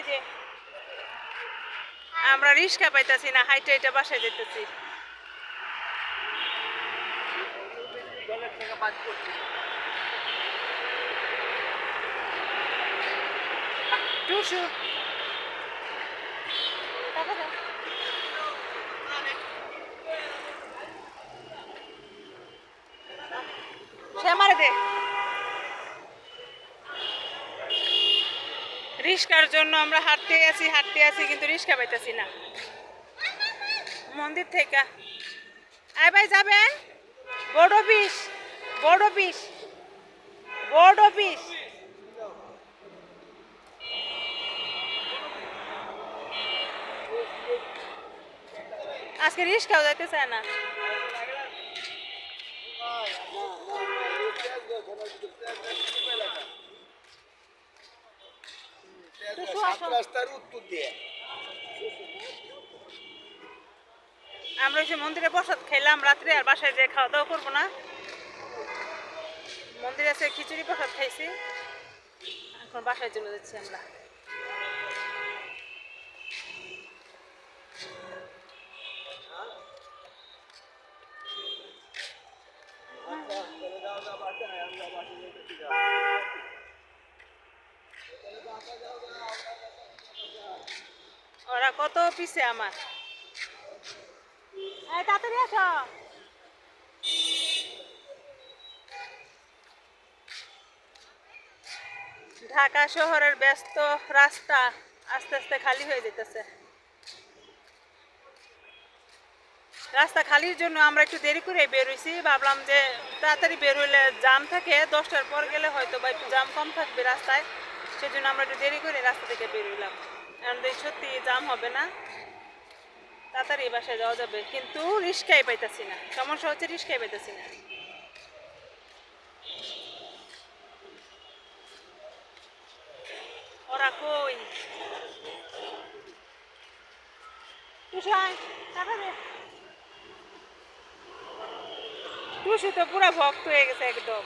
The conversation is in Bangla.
এই যে আমরা রিক্সা পাইতাছি না, হাইটে হাইটে বাসায় যেতেছি। টুসু সে মারে দে। রিক্সার জন্য আমরা হাঁটতে আছি কিন্তু রিক্সা পাইতেছি না মন্দির থেকে। আয় ভাই যাবেন? বড় অফিস, বড় অফিস, বড় অফিস। আজকে রিক্সাও যাইতে চায় না। আমরা এসে মন্দিরে প্রসাদ খাইলাম রাত্রে, আর বাসায় যেয়ে খাওয়া দাওয়া করবো না। মন্দিরে এসে খিচুড়ি প্রসাদ খাইছি, এখন বাসায় চলে যাচ্ছি আমরা। ওরা কত পিছে আমার। তাড়াতাড়ি আসো। ঢাকা শহরের ব্যস্ত রাস্তা আস্তে আস্তে খালি হয়ে যেতেছে। রাস্তা খালির জন্য আমরা একটু দেরি করে বেরোইছি, ভাবলাম যে তাড়াতাড়ি বের হইলে জাম থাকে, 10টার পর গেলে হয়তো বা একটু জাম কম থাকবে রাস্তায়, সেজন্য আমরা একটু দেরি করে রাস্তা থেকে বেরোইলাম। এখন সত্যি জাম হবে না, তাড়াতাড়ি বাসায় যাওয়া যাবে, কিন্তু রিস্কাই পাইতেছি না। সমস্যা হচ্ছে রিস্কাই পাইতেছি না। ওরা কই? টুসু তো পুরা ভক্ত হয়ে গেছে একদম।